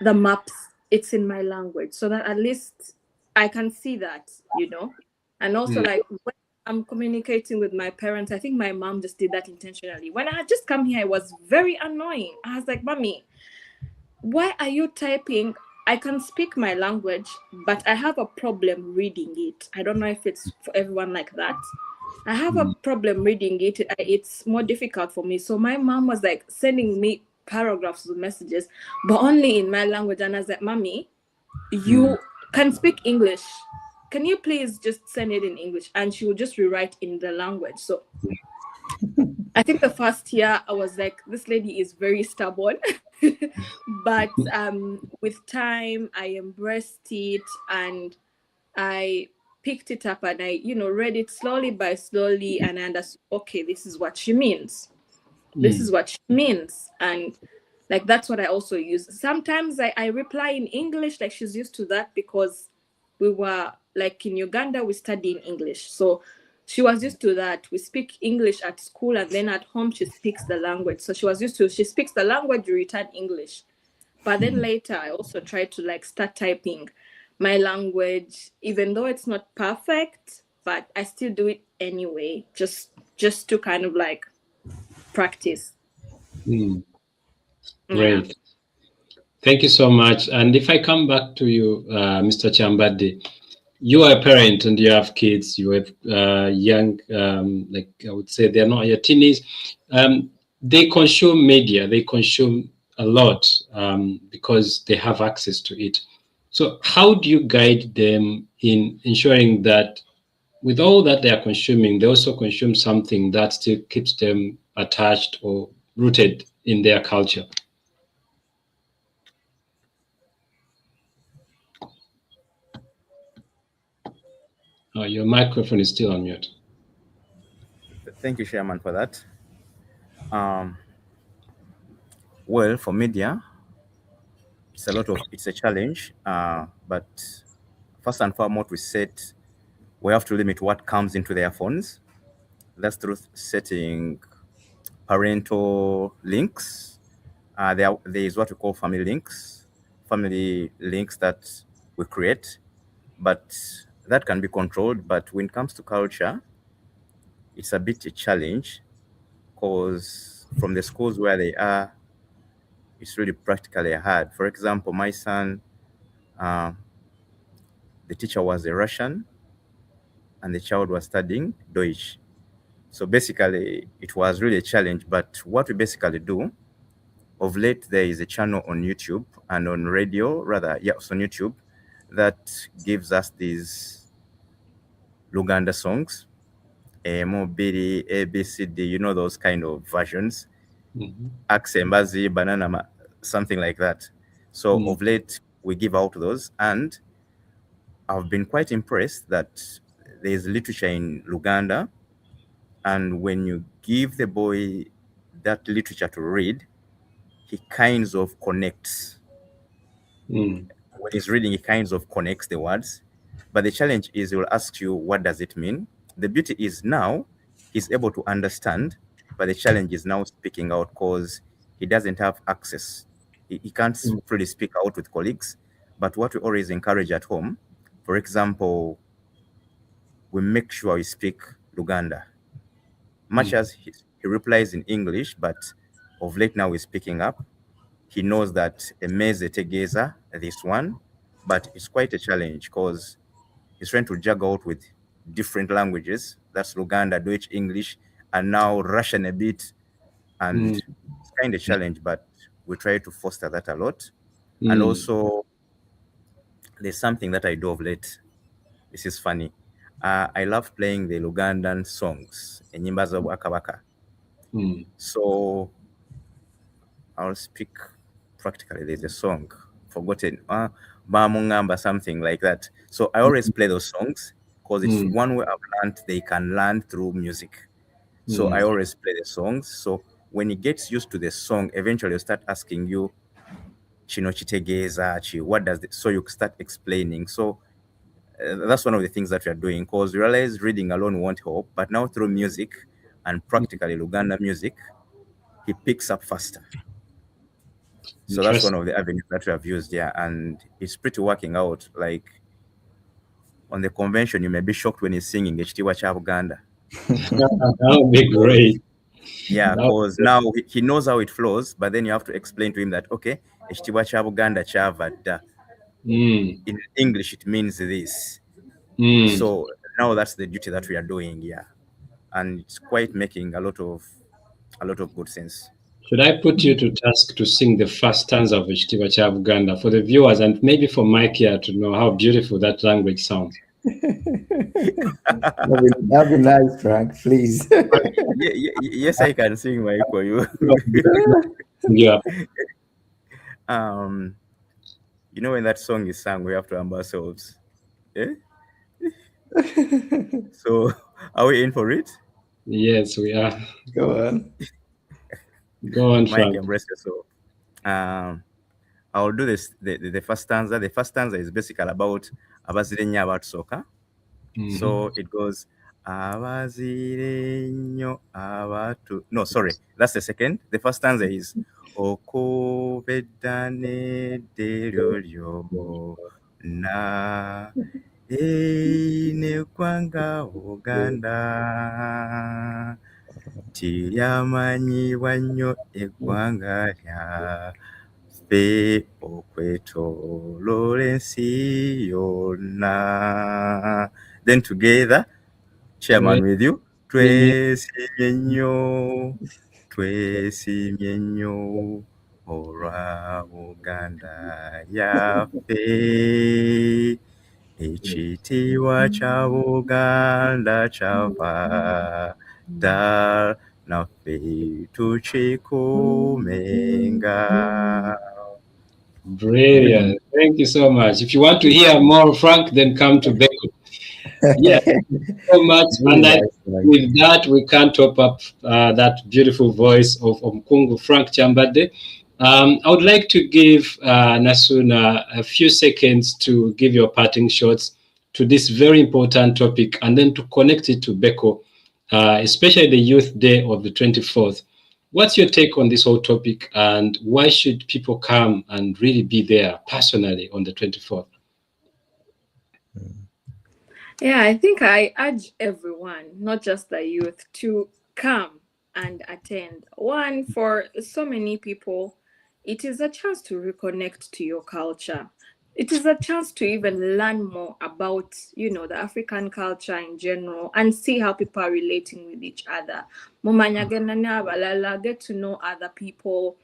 S5: the maps, it's in my language, so that at least I can see that, And also, like, when I'm communicating with my parents, I think my mom just did that intentionally. When I had just come here, it was very annoying. I was like, Mommy, why are you typing? I can speak my language, but I have a problem reading it. I don't know if it's for everyone like that. I have a problem reading it. It's more difficult for me. So my mom was like sending me paragraphs of messages, but only in my language. And I was like, Mommy, you can speak English. Can you please just send it in English? And she would just rewrite in the language. So I think the first year I was like, this lady is very stubborn. But with time, I embraced it, and I picked it up and I, read it slowly by slowly, and I understood, okay, this is what she means. This is what she means. And like, that's what I also use. Sometimes I reply in English, like she's used to that because we were like in Uganda, we study in English. So she was used to that. We speak English at school, and then at home she speaks the language. So she speaks the language, we return English. But then later I also try to like start typing my language, even though it's not perfect, but I still do it anyway, just to kind of like practice.
S3: Great.
S5: Yeah.
S3: Thank you so much. And if I come back to you, Mr. Chambade, you are a parent and you have kids, you have young, like I would say they're not your teenies. They consume media, they consume a lot because they have access to it. So how do you guide them in ensuring that with all that they are consuming, they also consume something that still keeps them attached or rooted in their culture? Oh, your microphone is still on mute.
S2: Thank you, Chairman, for that. Well, for media, it's a challenge, but first and foremost, we have to limit what comes into their phones. That's through setting parental links. There is what we call family links that we create, but that can be controlled. But when it comes to culture, it's a bit a challenge because from the schools where they are, it's really practically hard. For example, my son, the teacher was a Russian and the child was studying Deutsch. So basically, it was really a challenge. But what we basically do, of late, there is a channel on YouTube and on radio, it's on YouTube, that gives us these Luganda songs, Mobili, ABCD, those kind of versions, Aksembazi, Banana, something like that. So of late, we give out those, and I've been quite impressed that there's literature in Luganda, and when you give the boy that literature to read, he kinds of connects. When he's reading, he kinds of connects the words. But the challenge is he will ask you, what does it mean? The beauty is now he's able to understand, but the challenge is now speaking out because he doesn't have access. He can't freely speak out with colleagues. But what we always encourage at home, for example, we make sure we speak Luganda. Much as he replies in English, but of late now he's picking up. He knows that emeze tegeza, this one, but it's quite a challenge because he's trying to juggle out with different languages. That's Luganda, Deutsch, English, and now Russian a bit. And it's kind of a challenge, but we try to foster that a lot. And also, there's something that I do of late. This is funny. I love playing the Ugandan songs, Enyimba za Bwakabaka. So I'll speak practically. There's a song, forgotten, Bamungamba, something like that. So I always play those songs because it's one way I've learned they can learn through music. So I always play the songs. So when he gets used to the song, eventually he'll start asking you, Chino chitegeza, what does it? So you start explaining. So that's one of the things that we are doing because we realize reading alone won't help. But now through music and practically Luganda music, he picks up faster. So that's one of the avenues that we have used, and it's pretty working out. Like on the convention, you may be shocked when he's singing Ekitiibwa kya Buganda.
S3: That would be great.
S2: Yeah, because now he knows how it flows, but then you have to explain to him that, okay, Ekitiibwa kya Buganda kyava dda. In English, it means this. So now that's the duty that we are doing, and it's quite making a lot of good sense.
S3: Should I put you to task to sing the first stanza of Ekitiibwa kya Buganda for the viewers and maybe for Mike here to know how beautiful that language sounds?
S1: That'd be nice, Frank, please.
S2: Yes, I can sing, Mike, for you.
S3: Yeah.
S2: When that song is sung, we have to humble ourselves. So, are we in for it?
S3: Yes, we are.
S1: Go on.
S3: Go on,
S2: Mike,
S3: Frank.
S2: embrace yourself. I'll do this. The first stanza. The first stanza is basically about abazirenya about soccer. So it goes abazirenyo abatu. No, sorry, that's the second. The first stanza is okobedane delyo na ne kwanga Uganda tiryamanyibwa nnyo eggwanga lyaffe okwetooloola ensi yonna. Then together, Chairman with you, twesimye nnyo olwa Buganda yaffe. Ekitiibwa kya Buganda kyava dda naffe tukikuumenga.
S3: Brilliant. Thank you so much. If you want to hear more Frank, then come to BBECO. Yeah, so much. And with that, we can top up that beautiful voice of Mkungu Frank Chambade. I would like to give Nassuna a few seconds to give your parting shots to this very important topic, and then to connect it to BBECO, especially the Youth Day of the 24th. What's your take on this whole topic, and why should people come and really be there personally on the 24th?
S5: Yeah, I think I urge everyone, not just the youth, to come and attend. One, for so many people, it is a chance to reconnect to your culture. It is a chance to even learn more about, the African culture in general, and see how people are relating with each other. Get to know other people.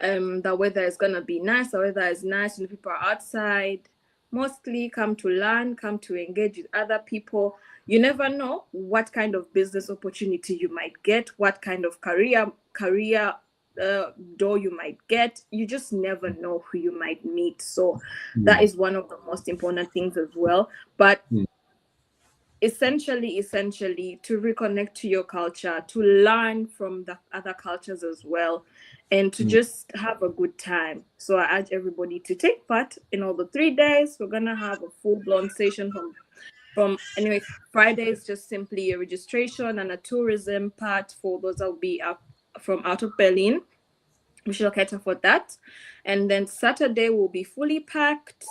S5: The weather is gonna be nice. The weather is nice, and people are outside. Mostly come to learn, come to engage with other people. You never know what kind of business opportunity you might get, what kind of career door you might get. You just never know who you might meet. So that is one of the most important things as well. But essentially to reconnect to your culture, to learn from the other cultures as well, and to just have a good time. So I urge everybody to take part in all the 3 days. We're gonna have a full-blown session from anyway, Friday is just simply a registration and a tourism part for those that will be up from out of Berlin. We shall cater for that. And then Saturday will be fully packed.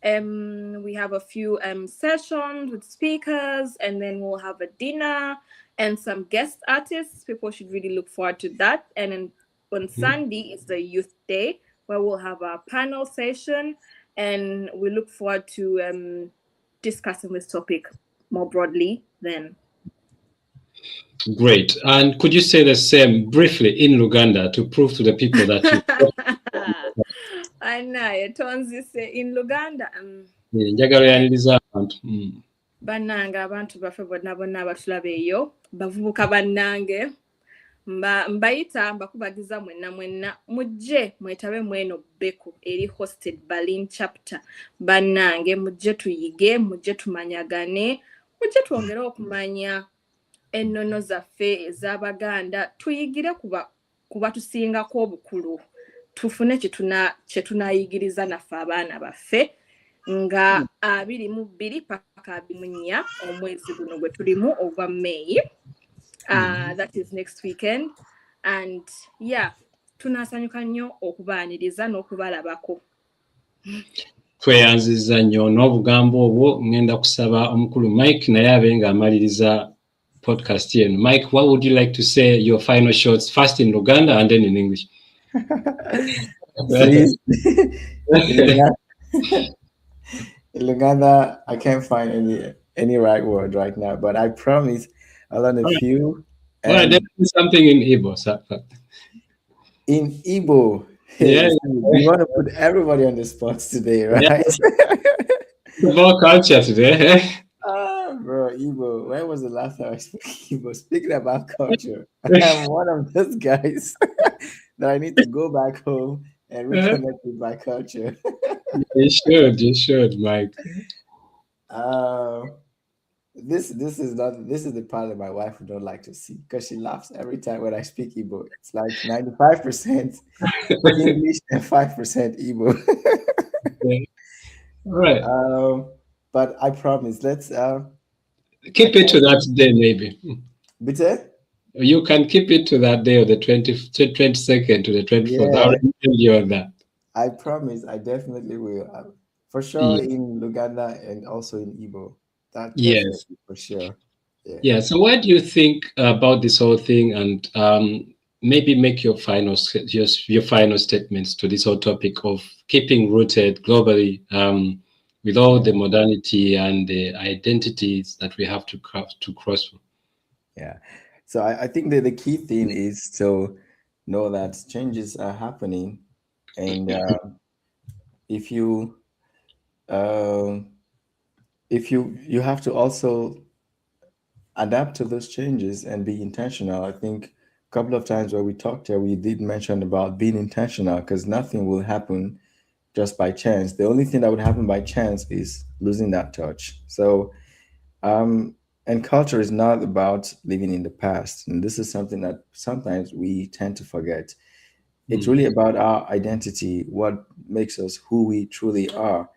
S5: We have a few sessions with speakers, and then we'll have a dinner and some guest artists. People should really look forward to that. And then on Sunday is the Youth Day, where we'll have a panel session, and we look forward to discussing this topic more broadly then.
S3: Great. And could you say the same briefly in Luganda to prove to the people that you...
S5: I know, Tonzi say in Luganda. Bannange abantu baffe bonna abatulaba eyo, bavubuka bannange, mbayita mbakubagiza mwenna mujje mwetabe mweno BBECO eri hosted Berlin chapter. Bannange mujje tuyige, mujje tumanyagane, mujje twongere okumanya ennono zaffe ez'Abaganda, tuyigire kuba tusingako obukulu, tufune kye tunayigiriza naffe abaana baffe nga 22 paka 24 omwezi guno gwe tulimu ogwa May. That is next weekend, and yeah, tunasanyuka nnyo okubaaniriza n'okubalabako.
S3: Tweyanziza nnyo n'obugambo obwo. Ngenda kusaba omukulu Mike naye abe ng'amaliriza podcast yen. Mike, what would you like to say, your final shots, first in Luganda and then in English?
S1: Please. In Luganda, I can't find any right word right now, but I promise I'll learn a few.
S3: Well, there's something in Igbo.
S1: In Igbo,
S3: yeah,
S1: we want to put everybody on the spot today, right?
S3: Yeah. More culture today.
S1: Bro, Igbo. When was the last time I spoke Igbo? Speaking about culture, I'm one of those guys that I need to go back home and reconnect with my culture.
S3: You should, Mike.
S1: this is the part that my wife would not like to see, because she laughs every time when I speak Igbo. It's like 95% English and 5% Igbo.
S3: Okay. All right.
S1: But I promise, let's
S3: Keep it to that day, maybe.
S1: Bitte?
S3: You can keep it to that day of the 22nd to the 24th.
S1: Yeah.
S3: I'll remind you on that.
S1: I promise, I definitely will. For sure in Luganda and also in Igbo. That
S3: Yes.
S1: for sure. Yeah.
S3: Yeah. So what do you think about this whole thing, and maybe make your final statements to this whole topic of keeping rooted globally, with all the modernity and the identities that we have to cross.
S1: Yeah. So I think that the key thing is to know that changes are happening, and if you have to also adapt to those changes and be intentional. I think a couple of times where we talked here, we did mention about being intentional, because nothing will happen just by chance. The only thing that would happen by chance is losing that touch. So, and culture is not about living in the past. And this is something that sometimes we tend to forget. It's really about our identity, what makes us who we truly are.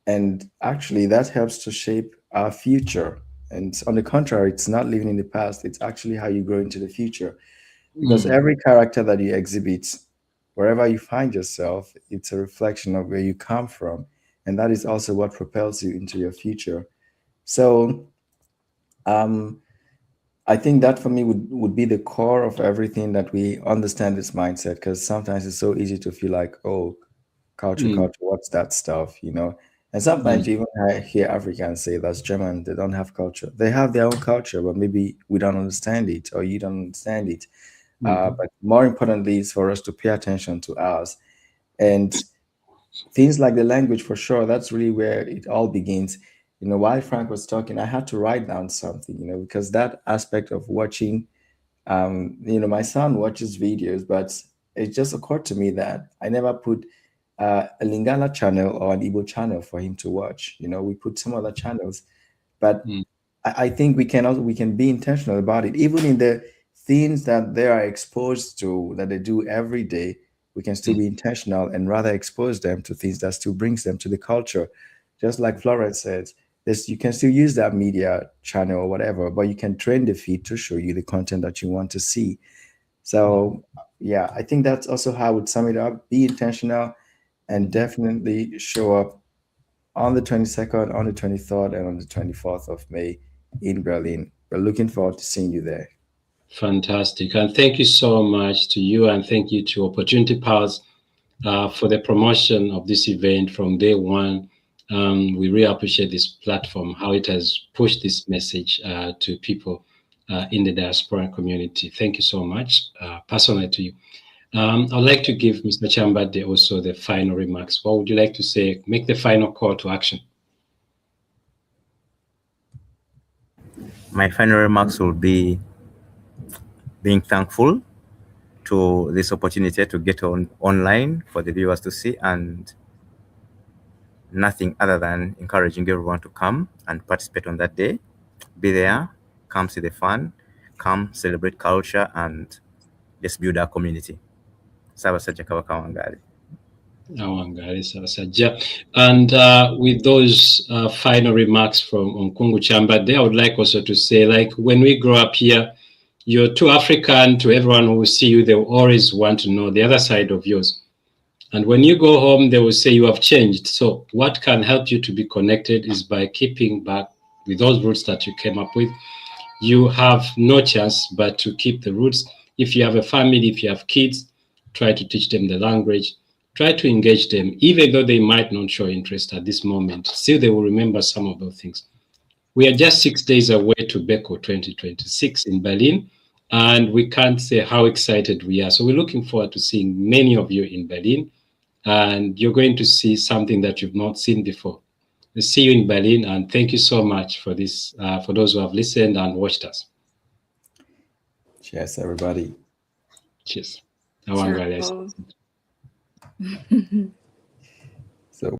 S1: And actually, that helps to shape our future. And on the contrary, it's not living in the past, it's actually how you grow into the future. Because every character that you exhibit, wherever you find yourself, it's a reflection of where you come from. And that is also what propels you into your future. So I think that for me would be the core of everything, that we understand this mindset, because sometimes it's so easy to feel like, oh, culture, what's that stuff, you know? And sometimes you even hear Africans say that's German, they don't have culture. They have their own culture, but maybe we don't understand it, or you don't understand it. But more importantly, is for us to pay attention to ours. And things like the language, for sure, that's really where it all begins. You know, while Frank was talking, I had to write down something, you know, because that aspect of watching, you know, my son watches videos, but it just occurred to me that I never put a Lingala channel or an Igbo channel for him to watch. You know, we put some other channels, but I think we can be intentional about it. Even in the things that they are exposed to, that they do every day, we can still be intentional and rather expose them to things that still brings them to the culture. Just like Florence said, you can still use that media channel or whatever, but you can train the feed to show you the content that you want to see. So yeah, I think that's also how I would sum it up. Be intentional and definitely show up on the 22nd, on the 23rd, and on the 24th of May in Berlin. We're looking forward to seeing you there.
S3: Fantastic. And thank you so much to you, and thank you to Opportunity Pals for the promotion of this event from day one. We really appreciate this platform, how it has pushed this message to people in the diaspora community. Thank you so much. Personally to you. I'd like to give Mr. Chambade also the final remarks. What would you like to say? Make the final call to action.
S2: My final remarks will be being thankful to this opportunity to get online for the viewers to see, and nothing other than encouraging everyone to come and participate on that day. Be there, come see the fun, come celebrate culture, and let's build our community.
S3: And with those final remarks from Nkungu Chambade, I would like also to say, like, when we grow up here, you're too African. To everyone who will see you, they will always want to know the other side of yours. And when you go home, they will say you have changed. So what can help you to be connected is by keeping back with those roots that you came up with. You have no chance but to keep the roots. If you have a family, if you have kids, try to teach them the language. Try to engage them, even though they might not show interest at this moment. Still, they will remember some of those things. We are just 6 days away to BBECO 2026 in Berlin, and we can't say how excited we are. So we're looking forward to seeing many of you in Berlin, and you're going to see something that you've not seen before. We'll see you in Berlin, and thank you so much for this, for those who have listened and watched us.
S1: Cheers, everybody.
S3: Cheers.
S5: Ciao.